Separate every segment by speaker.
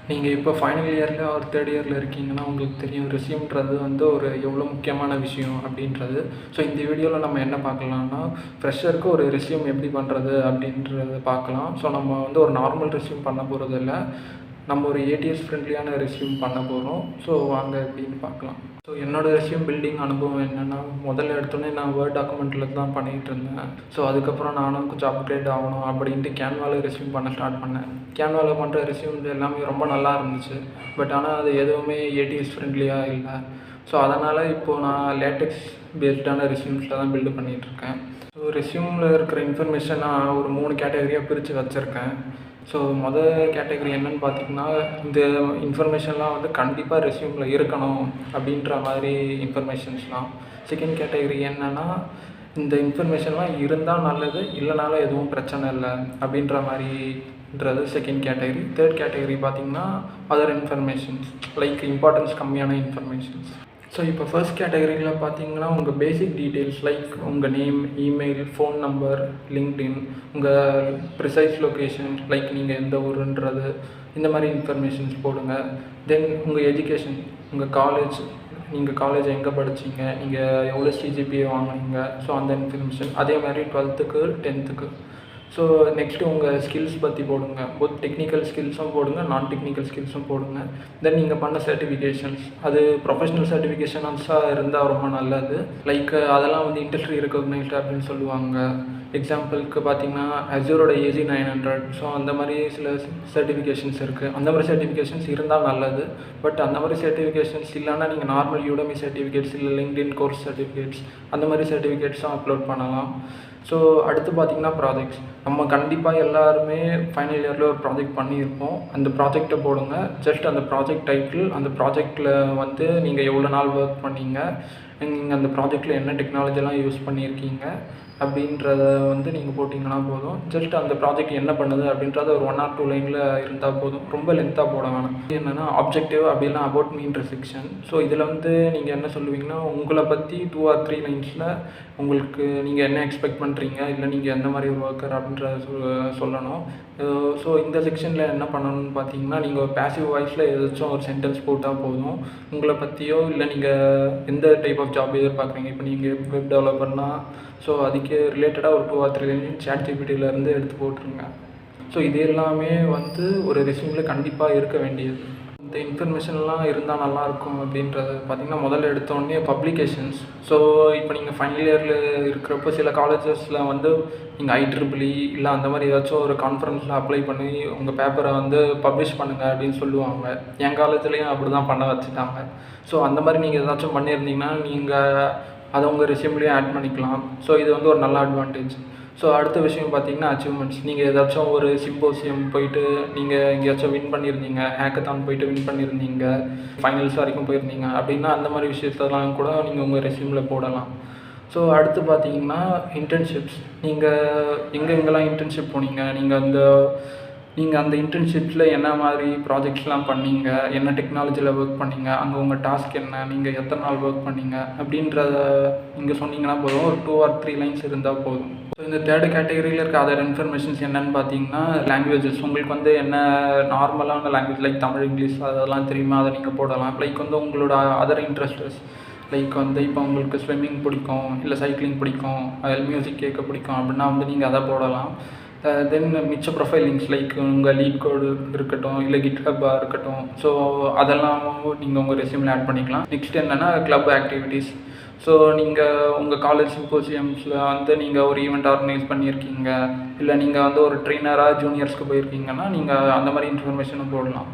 Speaker 1: நீங்கள் இப்போ ஃபைனல் இயரில் ஒரு தேர்ட் இயரில் இருக்கீங்கன்னா உங்களுக்கு தெரியும் ரெஸ்யூம்ன்றது வந்து ஒரு எவ்வளோ முக்கியமான விஷயம் அப்படின்றது. ஸோ இந்த வீடியோவில் நம்ம என்ன பார்க்கலாம்னா, ஃப்ரெஷருக்கு ஒரு ரெஸ்யூம் எப்படி பண்ணுறது அப்படின்றத பார்க்கலாம். ஸோ நம்ம வந்து ஒரு நார்மல் ரெஸ்யூம் பண்ண போகிறது இல்லை, நம்ம ஒரு ஏடிஎஸ் ஃப்ரெண்ட்லியான ரெஸ்யூம் பண்ண போகிறோம். ஸோ வாங்க எப்படின்னு பார்க்கலாம். ஸோ என்னோடய ரெஸ்யூம் பில்டிங் அனுபவம் என்னென்னா, முதல்ல எடுத்தோடனே நான் வேர்ட் டாக்குமெண்ட்டில் தான் பண்ணிகிட்டு இருந்தேன். ஸோ அதுக்கப்புறம் நானும் கொஞ்சம் அப்கிரேட் ஆகணும் அப்படின்ட்டு கேன்வாவில் ரெஸ்யூம் பண்ண ஸ்டார்ட் பண்ணேன். கேன்வாவில் பண்ணுற ரெஸ்யூம் எல்லாமே ரொம்ப நல்லா இருந்துச்சு. பட் ஆனால் அது எதுவுமே ஏடிஎஸ் ஃப்ரெண்ட்லியாக இல்லை. ஸோ அதனால் இப்போது நான் லேட்டெக்ஸ் பேஸ்டான ரெஸ்யூம்ஸில் தான் பில்டு பண்ணிகிட்ருக்கேன். ஸோ ரெஸ்யூமில் இருக்கிற இன்ஃபர்மேஷன் நான் ஒரு 3 கேட்டகரியாக பிரித்து வச்சுருக்கேன். ஸோ மொதல் கேட்டகரி என்னென்னு பார்த்திங்கன்னா, இந்த இன்ஃபர்மேஷன்லாம் வந்து கண்டிப்பாக ரெஸ்யூமில் இருக்கணும் அப்படின்ற மாதிரி இன்ஃபர்மேஷன்ஸ்லாம். செகண்ட் கேட்டகரி என்னென்னா, இந்த இன்ஃபர்மேஷன்லாம் இருந்தால் நல்லது, இல்லைனாலும் எதுவும் பிரச்சனை இல்லை அப்படின்ற மாதிரின்றது செகண்ட் கேட்டகரி. தேர்ட் கேட்டகரி பார்த்திங்கன்னா அதர் இன்ஃபர்மேஷன்ஸ் லைக் இம்பார்ட்டன்ஸ் கம்மியான இன்ஃபர்மேஷன்ஸ். ஸோ இப்போ ஃபர்ஸ்ட் கேட்டகரியில் பார்த்தீங்கன்னா, உங்கள் பேசிக் டீட்டெயில்ஸ் லைக் உங்கள் name, email, phone number, LinkedIn, உங்கள் ப்ரிசைஸ் லொக்கேஷன் லைக் நீங்கள் எந்த ஊருன்றது, இந்த மாதிரி இன்ஃபர்மேஷன்ஸ் போடுங்க. தென் உங்கள் எஜுகேஷன், உங்கள் காலேஜ், நீங்கள் காலேஜ் எங்கே படிச்சிங்க, நீங்கள் எவ்வளோ சிஜிபிஏ வாங்கினீங்க, ஸோ அந்த இன்ஃபர்மேஷன். அதே மாதிரி 12th 10th. ஸோ நெக்ஸ்ட்டு உங்கள் ஸ்கில்ஸ் பற்றி போடுங்க. போத் டெக்னிக்கல் ஸ்கில்ஸும் போடுங்க, நான் டெக்னிக்கல் ஸ்கில்ஸும் போடுங்க. தென் நீங்கள் பண்ண சர்டிஃபிகேஷன்ஸ், அது ப்ரொஃபஷ்னல் சர்டிஃபிகேஷன்ஸாக இருந்தால் ரொம்ப நல்லது. லைக் அதெல்லாம் வந்து இண்டஸ்ட்ரி ரெக்கக்னைஸ்டு அப்படின்னு சொல்லுவாங்க. எக்ஸாம்பிளுக்கு பார்த்தீங்கன்னா அஜூரோட AZ 900. ஸோ அந்த மாதிரி சில சர்டிஃபிகேஷன்ஸ் இருக்குது. அந்த மாதிரி சர்டிஃபிகேஷன்ஸ் இருந்தால் நல்லது. பட் அந்த மாதிரி சர்டிஃபிகேஷன்ஸ் இல்லைன்னா நீங்கள் நார்மல் யூடமி சர்டிஃபிகேட்ஸ் இல்லை லிங்க்டின் கோர்ஸ் சர்டிஃபிகேட்ஸ் அந்த மாதிரி சர்டிஃபிகேட்ஸும் அப்லோட் பண்ணலாம். ஸோ அடுத்து பார்த்திங்கன்னா ப்ராஜெக்ட்ஸ். நம்ம கண்டிப்பாக எல்லாருமே ஃபைனல் இயரில் ஒரு ப்ராஜெக்ட் பண்ணியிருப்போம். அந்த ப்ராஜெக்டை போடுங்க. ஜஸ்ட் அந்த ப்ராஜெக்ட் டைட்டில், அந்த ப்ராஜெக்டில் வந்து நீங்கள் எவ்வளோ நாள் ஒர்க் பண்ணீங்க, நீங்கள் அந்த ப்ராஜெக்டில் என்ன டெக்னாலஜிலாம் யூஸ் பண்ணியிருக்கீங்க அப்படின்றத வந்து நீங்கள் போட்டிங்கன்னா போதும். ஜஸ்ட் அந்த ப்ராஜெக்ட் என்ன பண்ணுது அப்படின்றத ஒரு 1 or 2 லைனில் இருந்தால் போதும். ரொம்ப லென்த்தாக போட வேணாம். என்னென்னா ஆப்ஜெக்டிவ் அப்படின்னா அபவுட் மீன்ற செக்ஷன். ஸோ இதில் வந்து நீங்கள் என்ன சொல்லுவீங்கன்னா, உங்களை பற்றி 2 or 3 லைன்ஸில் உங்களுக்கு நீங்கள் என்ன எக்ஸ்பெக்ட் பண்ணுறீங்க, இல்லை நீங்கள் எந்த மாதிரி ஒரு ஒர்க்கர் அப்படின்றத சொல்லணும். ஸோ இந்த செக்ஷனில் என்ன பண்ணணும்னு பார்த்தீங்கன்னா, நீங்கள் பேசிவ் வாய்ஸில் ஏதாச்சும் ஒரு சென்டென்ஸ் போட்டால் போதும். உங்களை பற்றியோ இல்லை நீங்கள் எந்த டைப் ஆஃப் ஜாப் எதிர்பார்க்குறீங்க. இப்போ நீங்கள் வெப் டெவலப்பர்னால் ஸோ அதுக்கு ரிலேட்டடாக ஒரு 2 or 3 லைன் ChatGPTலேருந்து எடுத்து போட்டுருங்க. ஸோ இது எல்லாமே வந்து ஒரு ரெஸ்யூமில் கண்டிப்பாக இருக்க வேண்டியது. இந்த இன்ஃபர்மேஷன்லாம் இருந்தால் நல்லாயிருக்கும் அப்படின்றது பார்த்திங்கன்னா, முதல்ல எடுத்தோடனே பப்ளிகேஷன்ஸ். ஸோ இப்போ நீங்கள் ஃபைனல் இயரில் இருக்கிறப்போ சில காலேஜஸில் வந்து நீங்கள் IEEE இல்லை அந்த மாதிரி ஏதாச்சும் ஒரு கான்ஃபரன்ஸில் அப்ளை பண்ணி உங்கள் பேப்பரை வந்து பப்ளிஷ் பண்ணுங்கள் அப்படின்னு சொல்லுவாங்க. என் காலேஜ்லேயும் அப்படி தான் பண்ண வச்சுட்டாங்க. ஸோ அந்த மாதிரி நீங்கள் ஏதாச்சும் பண்ணியிருந்தீங்கன்னா நீங்கள் அதை உங்கள் ரெஸ்யூம்லேயே ஆட் பண்ணிக்கலாம். ஸோ இது வந்து ஒரு நல்ல அட்வான்டேஜ். ஸோ அடுத்த விஷயம் பார்த்தீங்கன்னா அச்சீவ்மெண்ட்ஸ். நீங்கள் ஏதாச்சும் ஒரு சிம்போசியம் போயிட்டு நீங்கள் எங்கேயாச்சும் வின் பண்ணியிருந்தீங்க, ஹேக்கத்தான் போயிட்டு வின் பண்ணியிருந்தீங்க, ஃபைனல்ஸ் வரைக்கும் போயிருந்தீங்க அப்படின்னா அந்த மாதிரி விஷயத்தெல்லாம் கூட நீங்கள் உங்கள் ரெஸ்யூமில் போடலாம். ஸோ அடுத்து பார்த்தீங்கன்னா இன்டர்ன்ஷிப்ஸ். நீங்கள் எங்கெங்கெல்லாம் இன்டர்ன்ஷிப் போனீங்க, நீங்கள் அந்த இன்டர்ன்ஷிப்ஸில் என்ன மாதிரி ப்ராஜெக்ட்ஸ்லாம் பண்ணீங்க, என்ன டெக்னாலஜியில் ஒர்க் பண்ணீங்க, அங்கே உங்கள் டாஸ்க் என்ன, நீங்கள் எத்தனை நாள் ஒர்க் பண்ணீங்க அப்படின்றத நீங்கள் சொன்னீங்கன்னா போதும். ஒரு 2 or 3 லைன்ஸ் இருந்தால் போதும். ஸோ இந்த தேர்ட் கேட்டகரியில் இருக்க அதர் இன்ஃபர்மேஷன்ஸ் என்னென்னு பார்த்தீங்கன்னா, லாங்குவேஜஸ். உங்களுக்கு வந்து என்ன நார்மலான லாங்குவேஜ் லைக் தமிழ், இங்கிலீஷ் அதெல்லாம் தெரியுமா, அதை நீங்கள் போடலாம். லைக் வந்து உங்களோட அதர் இன்ட்ரெஸ்டஸ் லைக் வந்து இப்போ உங்களுக்கு ஸ்விம்மிங் பிடிக்கும், இல்லை சைக்கிளிங் பிடிக்கும், அதில் மியூசிக் கேட்க பிடிக்கும் அப்படின்னா வந்து நீங்கள் அதை போடலாம். தென் மிச்ச ப்ரொஃபைல் லிங்க்ஸ் லைக் உங்கள் லீட் கோடு இருக்கட்டும், இல்லை கிட்ஹப்பாக இருக்கட்டும். ஸோ அதெல்லாம் நீங்கள் உங்கள் ரெஸ்யூமில் ஆட் பண்ணிக்கலாம். நெக்ஸ்ட் என்னென்னா கிளப் ஆக்டிவிட்டீஸ். ஸோ நீங்கள் உங்கள் காலேஜ் சிம்போசியம்ஸில் வந்து நீங்கள் ஒரு ஈவெண்ட் ஆர்கனைஸ் பண்ணியிருக்கீங்க, இல்லை நீங்கள் வந்து ஒரு ட்ரெயினராக ஜூனியர்ஸ்க்கு போயிருக்கீங்கன்னா நீங்கள் அந்த மாதிரி இன்ஃபர்மேஷனும் போடலாம்.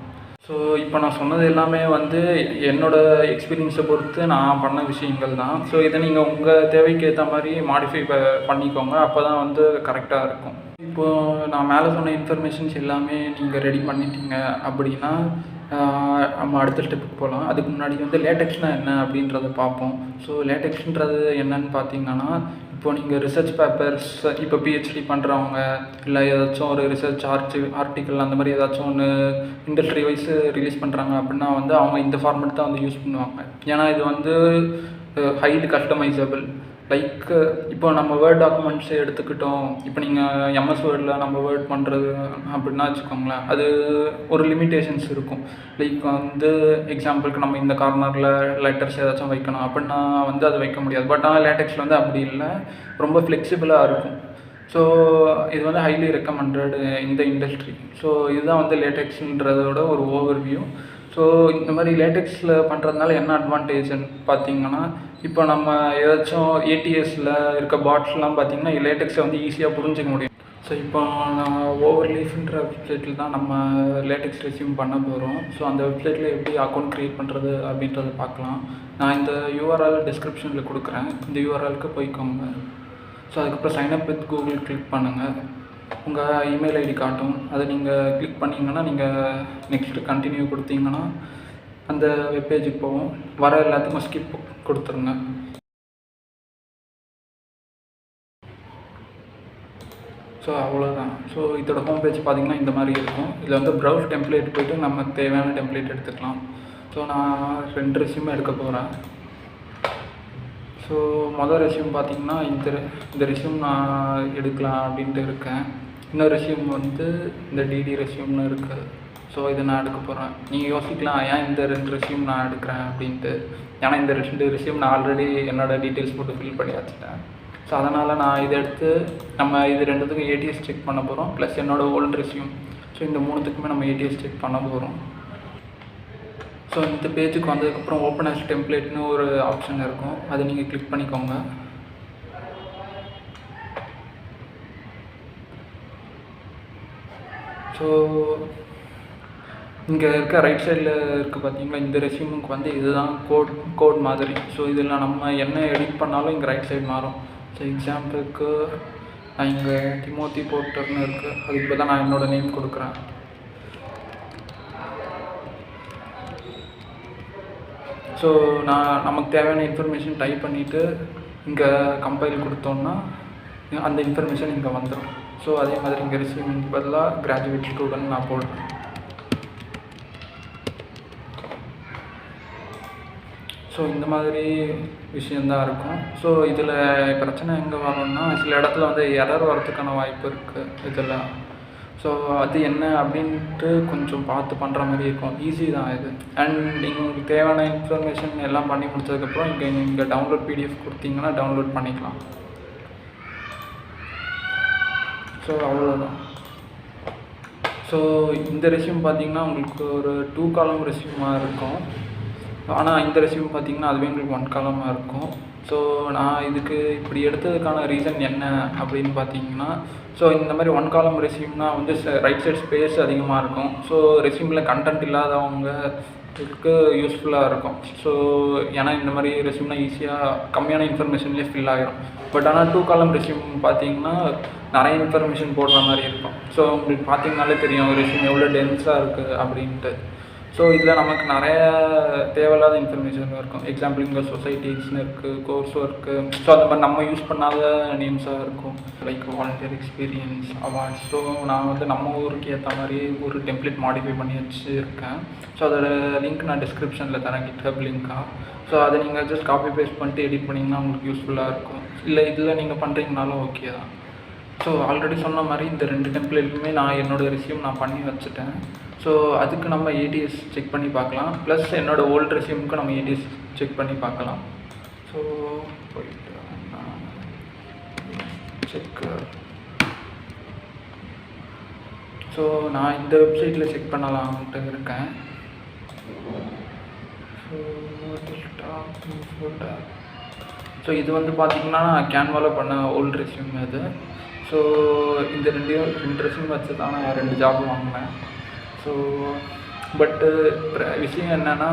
Speaker 1: ஸோ இப்போ நான் சொன்னது எல்லாமே வந்து என்னோடய எக்ஸ்பீரியன்ஸை பொறுத்து நான் பண்ண விஷயங்கள் தான். ஸோ இதை நீங்கள் உங்கள் தேவைக்கு ஏற்ற மாதிரி மாடிஃபை பண்ணிக்கோங்க. அப்போ தான் வந்து கரெக்டாக இருக்கும். இப்போது நான் மேலே சொன்ன இன்ஃபர்மேஷன்ஸ் எல்லாமே நீங்கள் ரெடி பண்ணிட்டீங்க அப்படின்னா நம்ம அடுத்த ஸ்டெப்புக்கு போகலாம். அதுக்கு முன்னாடி வந்து லேட்டெக்ஸ்னால் என்ன அப்படின்றத பார்ப்போம். ஸோ லேட்டெக்ஸ்ன்றது என்னன்னு பார்த்தீங்கன்னா, இப்போ நீங்கள் ரிசர்ச் பேப்பர்ஸ், இப்போ PhD பண்ணுறவங்க இல்லை ஏதாச்சும் ஒரு ரிசர்ச் ஆர்டிக்கல் அந்த மாதிரி ஏதாச்சும் ஒன்று இண்டஸ்ட்ரி வைஸ் ரிலீஸ் பண்ணுறாங்க அப்படின்னா வந்து அவங்க இந்த ஃபார்மேட் தான் வந்து யூஸ் பண்ணுவாங்க. ஏன்னா இது வந்து ஹைலி கஸ்டமைசபிள். லைக் இப்போ நம்ம வேர்ட் டாக்குமெண்ட்ஸை எடுத்துக்கிட்டோம். இப்போ நீங்கள் எம்எஸ் வேர்டில் நம்ம வேர்ட் பண்ணுறது அப்படின்னா வச்சுக்கோங்களேன், அது ஒரு லிமிட்டேஷன்ஸ் இருக்கும். லைக் எக்ஸாம்பிளுக்கு நம்ம இந்த கார்னரில் லெட்டர்ஸ் ஏதாச்சும் வைக்கணும் அப்படின்னா அது வைக்க முடியாது. பட் ஆனால் லேட்டெக்ஸில் அப்படி இல்லை, ரொம்ப ஃப்ளெக்சிபிளாக இருக்கும். ஸோ இது ஹைலி ரெக்கமெண்டட் இந்த இண்டஸ்ட்ரி. ஸோ இதுதான் லேட்டெக்ஸ்ன்றதோட ஒரு ஓவர்வியூ. ஸோ இந்த மாதிரி லேட்டெக்ஸில் பண்ணுறதுனால என்ன அட்வான்டேஜ்னு பார்த்தீங்கன்னா, இப்போ நம்ம ஏதாச்சும் ஏடிஎஸில் இருக்க பாட்ஸ்லாம் பார்த்தீங்கன்னா லேட்டெக்ஸை ஈஸியாக புரிஞ்சிக்க முடியும். ஸோ இப்போ நான் ஓவர்லீஃப்ன்ற வெப்சைட்டில் தான் நம்ம லேட்டெக்ஸ் ரெஸ்யூம் பண்ண போகிறோம். ஸோ அந்த வெப்சைட்டில் எப்படி அக்கௌண்ட் க்ரியேட் பண்ணுறது அப்படின்றத பார்க்கலாம். நான் இந்த யூஆர்எல் டிஸ்கிரிப்ஷனில் கொடுக்குறேன், இந்த யூஆர்எலுக்கு போய்க்கோங்க. ஸோ அதுக்கப்புறம் சைன்அப் வித் கூகுள் கிளிக் பண்ணுங்கள். உங்கள் இமெயில் ஐடி காட்டும், அதை நீங்கள் கிளிக் பண்ணிங்கன்னா நீங்கள் நெக்ஸ்ட்டு கண்டினியூ கொடுத்தீங்கன்னா அந்த வெப்பேஜுக்கு போகும். வர எல்லாத்துக்கும் ஸ்கிப் கொடுத்துருங்க. ஸோ அவ்வளோதான். ஸோ இதோட ஹோம் பேஜ் பார்த்திங்கன்னா இந்த மாதிரி இருக்கும். இதில் ப்ரௌஸ் டெம்ப்ளேட் போய்ட்டு நம்ம தேவையான டெம்ப்ளேட் எடுத்துக்கலாம். ஸோ நான் 2 ரெஸ்யூமே எடுக்க போகிறேன். ஸோ மொதல் ரெஸ்யூம் பார்த்திங்கன்னா இந்த ரெஸ்யூம் நான் எடுக்கலாம் அப்படின்ட்டு இருக்கேன். இன்னொரு ரெஸ்யூம் இந்த டிடி ரெஸ்யூம்னு இருக்குது. ஸோ இதை நான் எடுக்க போகிறேன். நீங்கள் யோசிக்கலாம், ஏன் இந்த 2 ரெஸ்யூம் நான் எடுக்கிறேன் அப்படின்ட்டு. ஏன்னா இந்த 2 ரெஸ்யூம் நான் ஆல்ரெடி என்னோடய டீட்டெயில்ஸ் போட்டு ஃபில் பண்ணி வச்சுட்டேன். ஸோ அதனால் நான் இதை எடுத்து நம்ம இது 2த்துக்கும் ஏடிஎஸ் செக் பண்ண போகிறோம், ப்ளஸ் என்னோடய ஓல்டு ரெஸ்யூம். ஸோ இந்த 3த்துக்குமே நம்ம ஏடிஎஸ் செக் பண்ண போகிறோம். ஸோ இந்த பேஜுக்கு வந்ததுக்கப்புறம் ஓப்பன் ஆஸ் டெம்ப்ளேட்னு ஒரு ஆப்ஷன் இருக்கும், அதை நீங்கள் கிளிக் பண்ணிக்கோங்க. ஸோ இங்கே இருக்க ரைட் சைடில் இருக்குது பார்த்தீங்களா, இந்த ரெஸ்யூமுக்கு இதுதான் கோட் மாதிரி. ஸோ இதில் நம்ம என்ன எடிட் பண்ணாலும் இங்கே ரைட் சைடு மாறும். ஸோ எக்ஸாம்பிளுக்கு நான் இங்கே டிமோத்தி போர்ட்டர்னு இருக்குது, அதுக்கு இப்போ தான் நான் என்னோடய நேம் கொடுக்குறேன். ஸோ நமக்கு தேவையான இன்ஃபர்மேஷன் டைப் பண்ணிவிட்டு இங்கே கம்பைல் கொடுத்தோன்னா அந்த இன்ஃபர்மேஷன் இங்கே வந்துடும். ஸோ அதே மாதிரி இங்கே ரெஸ்யூமுக்கு பதிலாக கிராஜுவேட் ஸ்டூடெண்ட் நான் போடுறேன். ஸோ இந்த மாதிரி விஷயந்தான் இருக்கும். ஸோ இதில் பிரச்சனை எங்கே வரும்னா, சில இடத்துல எரர் வரதுக்கான வாய்ப்பு இருக்குது இதில். ஸோ அது என்ன அப்படின்ட்டு கொஞ்சம் பார்த்து பண்ணுற மாதிரி இருக்கும். ஈஸி தான் இது. அண்ட் நீங்கள் உங்களுக்கு தேவையான இன்ஃபர்மேஷன் எல்லாம் பண்ணி முடிச்சதுக்கப்புறம் இங்கே டவுன்லோட் பிடிஎஃப் கொடுத்தீங்கன்னா டவுன்லோட் பண்ணிக்கலாம். ஸோ அவ்வளோதான். ஸோ இந்த ரெஸ்யூம் பார்த்திங்கன்னா உங்களுக்கு ஒரு 2 காலம் ரெஸ்யூமாக இருக்கும். ஆனால் இந்த ரெஸ்யூம் பார்த்திங்கன்னா அதுவே உங்களுக்கு 1 காலமாக இருக்கும். ஸோ நான் இதுக்கு இப்படி எடுத்ததுக்கான ரீசன் என்ன அப்படின்னு பார்த்தீங்கன்னா, ஸோ இந்த மாதிரி 1 காலம் ரெஸ்யூம்னால் ரைட் சைட் ஸ்பேஸ் அதிகமாக இருக்கும். ஸோ ரெஸ்யூமில் கண்டென்ட் இல்லாதவங்களுக்கு யூஸ்ஃபுல்லாக இருக்கும். ஸோ ஏன்னா இந்த மாதிரி ரெஸ்யூம்னால் ஈஸியாக கம்மியான இன்ஃபர்மேஷன்லேயே ஃபில் ஆகிடும். பட் ஆனால் 2 காலம் ரெஸ்யூம் பார்த்திங்கன்னா நிறைய இன்ஃபர்மேஷன் போடுற மாதிரி இருக்கும். ஸோ உங்களுக்கு பார்த்திங்கனாலே தெரியும் ரெஸ்யூம் எவ்வளோ டென்ஸாக இருக்குது அப்படின்ட்டு. ஸோ இதில் நமக்கு நிறைய தேவையில்லாத இன்ஃபர்மேஷன் இருக்கும். எக்ஸாம்பிள் இங்கே சொசைட்டிஸ்னு இருக்குது, கோர்ஸ் ஒர்க்கு. ஸோ அந்த மாதிரி நம்ம யூஸ் பண்ணாத நேம்ஸாக இருக்கும், like volunteer experience, awards. So நான் நம்ம ஊருக்கு ஏற்ற மாதிரி ஒரு டெம்ப்ளேட் மாடிஃபை பண்ணி வச்சுருக்கேன். ஸோ அதோட லிங்க் நான் டிஸ்கிரிப்ஷனில் தரேன், கிட்ஹப் லிங்காக. ஸோ அதை நீங்கள் ஜஸ்ட் காப்பி பேஸ்ட் பண்ணிட்டு எடிட் பண்ணிங்கன்னா உங்களுக்கு யூஸ்ஃபுல்லாக இருக்கும். இல்லை இதில் நீங்கள் பண்ணுறீங்கனாலும் ஓகே தான். ஸோ ஆல்ரெடி சொன்ன மாதிரி இந்த 2 டெம்ப்ளேட்டுமே நான் என்னோடய ரெஸ்யூம் நான் பண்ணி வச்சுட்டேன். ஸோ அதுக்கு நம்ம ஏடிஎஸ் செக் பண்ணி பார்க்கலாம், ப்ளஸ் என்னோடய ஓல்டு ரெஸ்யூமுக்கு நம்ம ஏடிஎஸ் செக் பண்ணி பார்க்கலாம். ஸோ போயிட்டு செக். ஸோ நான் இந்த வெப்சைட்டில் செக் பண்ணலாம்ட்டு இருக்கேன். ஸோ இது பார்த்திங்கன்னா கேன்வாவில் பண்ண ஓல்டு ரெஸ்யூம் அது. ஸோ இந்த 2 ரெஸ்யூம் வச்சு தான் நான் 2 ஜாப் வாங்கினேன். ஸோ பட்டு விஷயம் என்னென்னா,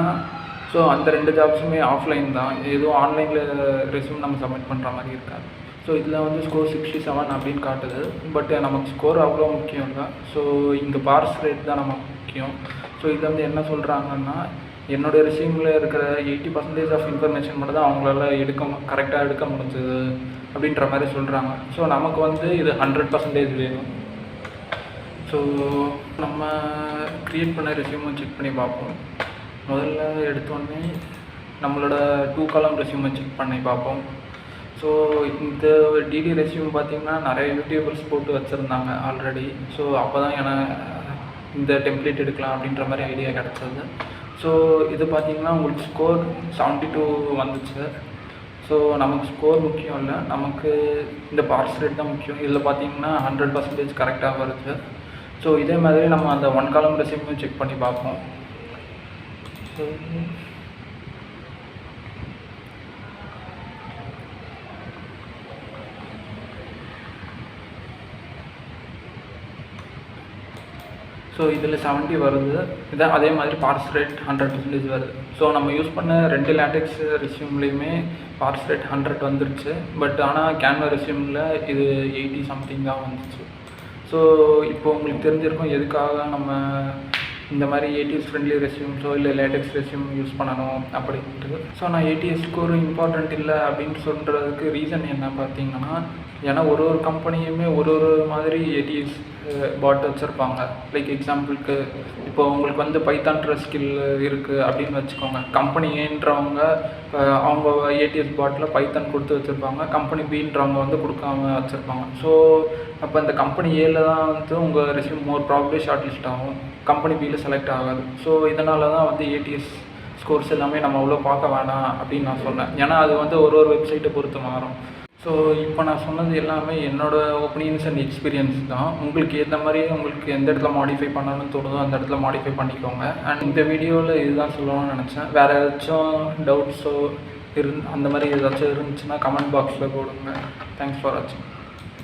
Speaker 1: ஸோ அந்த 2 ஜாப்ஸுமே ஆஃப்லைன் தான், எதுவும் ஆன்லைனில் ரெஸ்யூம் நம்ம சப்மிட் பண்ணுற மாதிரி இருக்காது. ஸோ இதில் ஸ்கோர் 67 அப்படின்னு காட்டுது. பட் நமக்கு ஸ்கோர் அவ்வளோ முக்கியம் இல்லை. ஸோ இங்கே பாஸ் ரேட் தான் நமக்கு முக்கியம். ஸோ இதில் என்ன சொல்கிறாங்கன்னா, என்னோடய ரெஸ்யூமில் இருக்கிற 80% ஆஃப் இன்ஃபர்மேஷன் மட்டும் தான் அவங்களால கரெக்டாக எடுக்க முடிஞ்சது அப்படின்ற மாதிரி சொல்கிறாங்க. ஸோ நமக்கு இது 100% வேணும். ஸோ நம்ம க்ரியேட் பண்ண ரெஸ்யூமை செக் பண்ணி பார்ப்போம். முதல்ல எடுத்தோடனே நம்மளோட 2 காலம் ரெஸ்யூமை செக் பண்ணி பார்ப்போம். ஸோ இந்த டிடி ரெஸ்யூம் பார்த்திங்கன்னா நிறைய யூடியூபர்ஸ் போட்டு வச்சுருந்தாங்க ஆல்ரெடி. ஸோ அப்போ தான் இந்த டெம்ப்ளேட் எடுக்கலாம் அப்படின்ற மாதிரி ஐடியா கிடச்சது. ஸோ இது பார்த்திங்கன்னா உங்களுக்கு ஸ்கோர் 72 வந்துச்சு. ஸோ நமக்கு ஸ்கோர் முக்கியம் இல்லை, நமக்கு இந்த பாஸ் ரேட் தான் முக்கியம். இதில் பார்த்திங்கன்னா 100% கரெக்டாக வருது. ஸோ இதே மாதிரி நம்ம அந்த 1 காலம் ரெஸ்யூமையும் செக் பண்ணி பார்ப்போம். ஸோ இதில் 70 வருது. இதான் அதே மாதிரி பாஸ் ரேட் 100% வருது. ஸோ நம்ம யூஸ் பண்ண 2 லேட்டெக்ஸ் ரெஸ்யூம்லேயுமே பாஸ் ரேட் 100 வந்துருச்சு. பட் ஆனால் கேன்வா ரெஸ்யூமில் இது 80 சம்திங் தான் வந்துச்சு. ஸோ இப்போ உங்களுக்கு தெரிஞ்சிருக்கும் எதுக்காக நம்ம இந்த மாதிரி ஏடிஎஸ் ஃப்ரெண்ட்லி ரெஸ்யூம்ஸோ இல்லை லேட்டெக்ஸ் ரெஸ்யூம் யூஸ் பண்ணணும் அப்படின்ட்டு. ஸோ நான் ஏடிஎஸ் ஸ்கோர் இம்பார்ட்டண்ட் இல்லை அப்படின்னு சொல்கிறதுக்கு ரீசன் என்ன பார்த்தீங்கன்னா, ஏன்னா ஒரு கம்பெனியுமே ஒரு மாதிரி ஏடிஎஸ் பாட் வச்சுருப்பாங்க. லைக் எக்ஸாம்பிளுக்கு இப்போ உங்களுக்கு பைத்தான்ற ஸ்கில் இருக்குது அப்படின்னு வச்சுக்கோங்க. கம்பெனி ஏன்றவங்க அவங்க ஏடிஎஸ் பாட்டில் பைத்தான் கொடுத்து வச்சுருப்பாங்க, கம்பெனி பின்றவங்க கொடுக்காம வச்சுருப்பாங்க. ஸோ அப்போ இந்த கம்பெனி ஏல தான் உங்கள் ரெஸ்யூம் மோர் ப்ராபப்லி ஷார்ட் லிஸ்ட் ஆகும், கம்பெனி பியில் செலக்ட் ஆகாது. ஸோ இதனால தான் ஏடிஎஸ் ஸ்கோர்ஸ் எல்லாமே நம்ம அவ்வளோ பார்க்க வேணாம் அப்படின்னு நான் சொன்னேன். ஏன்னா அது ஒரு வெப்சைட்டை பொறுத்து மாறும். ஸோ இப்போ நான் சொன்னது எல்லாமே என்னோடய ஒப்பீனியன்ஸ் அண்ட் எக்ஸ்பீரியன்ஸ் தான். உங்களுக்கு ஏற்ற மாதிரி உங்களுக்கு எந்த இடத்துல மாடிஃபை பண்ணணும்னு தோணுதோ அந்த இடத்துல மாடிஃபை பண்ணிக்கோங்க. அண்ட் இந்த வீடியோவில் இதுதான் சொல்லணும்னு நினச்சேன். வேறு ஏதாச்சும் டவுட்ஸோ அந்த மாதிரி ஏதாச்சும் இருந்துச்சுன்னா கமெண்ட் பாக்ஸில் போடுங்க. தேங்க்ஸ் ஃபார் வாட்சிங்.